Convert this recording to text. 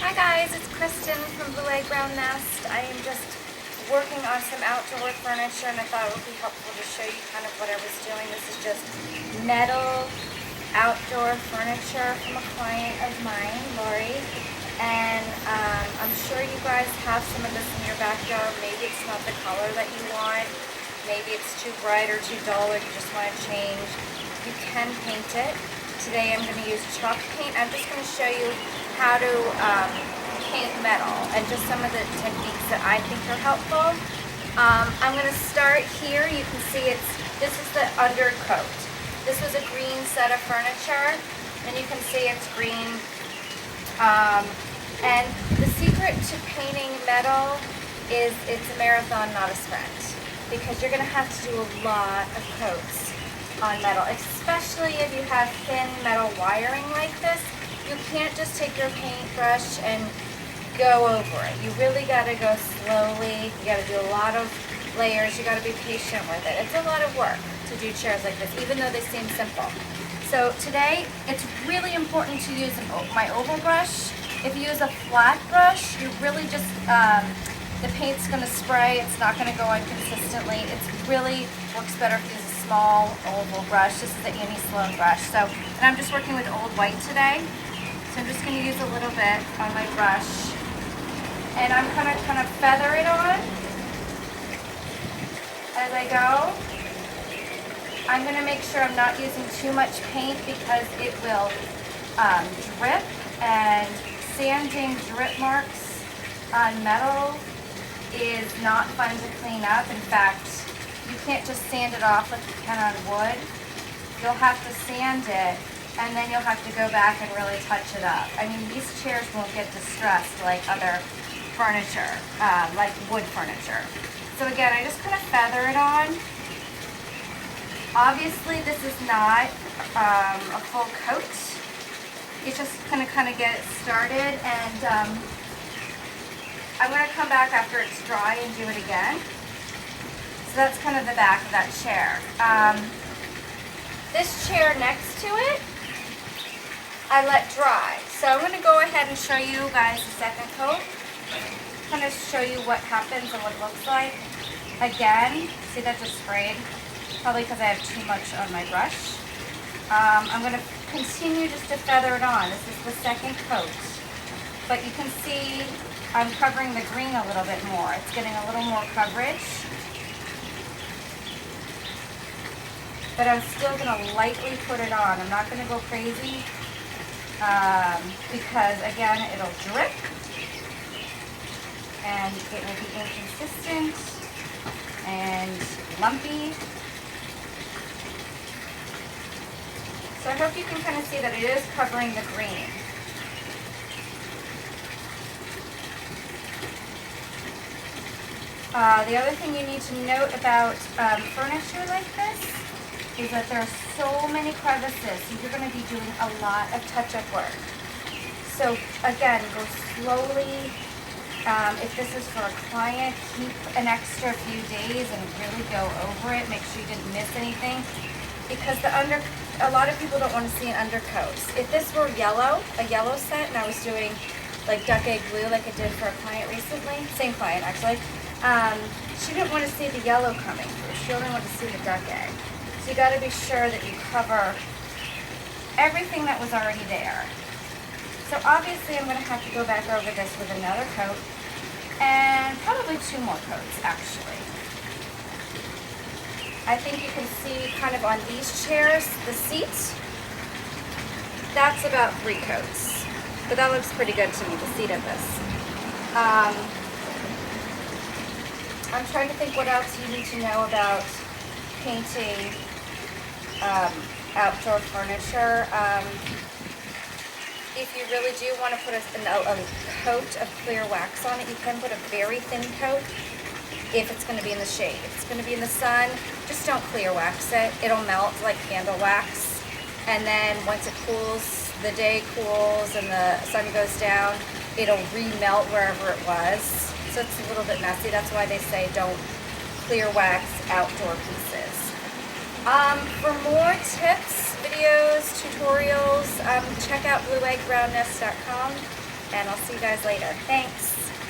Hi guys, it's Kristen from Blue Egg Brown Nest. I am just working on some outdoor furniture and I thought it would be helpful to show you kind of what I was doing. This is just metal outdoor furniture from a client of mine, Lori. And I'm sure you guys have some of this in your backyard. Maybe it's not the color that you want. Maybe it's too bright or too dull or you just want to change. You can paint it. Today I'm going to use chalk paint. I'm just going to show you how to paint metal and just some of the techniques that I think are helpful. I'm going to start here. You can see this is the undercoat. This was a green set of furniture and you can see it's green. And the secret to painting metal is it's a marathon, not a sprint, because you're going to have to do a lot of coats on metal, especially if you have thin metal wiring like this. You can't just take your paintbrush and go over it. You really got to go slowly. You got to do a lot of layers. You got to be patient with it. It's a lot of work to do chairs like this, even though they seem simple. So today, it's really important to use my oval brush. If you use a flat brush, you really just, the paint's going to spray. It's not going to go on consistently. It really works better if you use a small oval brush. This is the Annie Sloan brush. So, and I'm just working with Old White today. So I'm just going to use a little bit on my brush. And I'm going to kind of feather it on as I go. I'm going to make sure I'm not using too much paint because it will drip, and sanding drip marks on metal is not fun to clean up. In fact, you can't just sand it off like you can on wood. You'll have to sand it and then you'll have to go back and really touch it up. I mean, these chairs won't get distressed like other furniture, like wood furniture. So again, I just kind of feather it on. Obviously, this is not a full coat. It's just gonna kind of get it started, and I'm gonna come back after it's dry and do it again. So that's kind of the back of that chair. This chair next to it, I let dry. So I'm going to go ahead and show you guys the second coat. Kind of show you what happens and what it looks like. Again, see that just sprayed? Probably because I have too much on my brush. I'm going to continue just to feather it on. This is the second coat. But you can see I'm covering the green a little bit more. It's getting a little more coverage. But I'm still going to lightly put it on. I'm not going to go crazy because, again, it'll drip and it will be inconsistent and lumpy. So I hope you can kind of see that it is covering the green. The other thing you need to note about furniture like this is that there are so many crevices, so you're going to be doing a lot of touch-up work. So again, go slowly. If this is for a client, keep an extra few days and really go over it. Make sure you didn't miss anything, because a lot of people don't want to see an undercoat. If this were yellow, a yellow set, and I was doing like duck egg blue like I did for a client recently, same client actually, she didn't want to see the yellow coming through. She only wanted to see the duck egg. So you got to be sure that you cover everything that was already there. So obviously I'm going to have to go back over this with another coat, and probably 2 more coats actually. I think you can see kind of on these chairs, the seat, that's about 3 coats. But that looks pretty good to me, the seat of this. I'm trying to think what else you need to know about painting outdoor furniture. If you really do want to put a coat of clear wax on it, you can put a very thin coat if it's going to be in the shade. If it's going to be in the sun, just don't clear wax it. It'll melt like candle wax. And then once it cools, the day cools and the sun goes down, it'll remelt wherever it was. So it's a little bit messy. That's why they say don't clear wax outdoor pieces. For more tips, videos, tutorials, check out blueeggbrownNest.com. and I'll see you guys later. Thanks.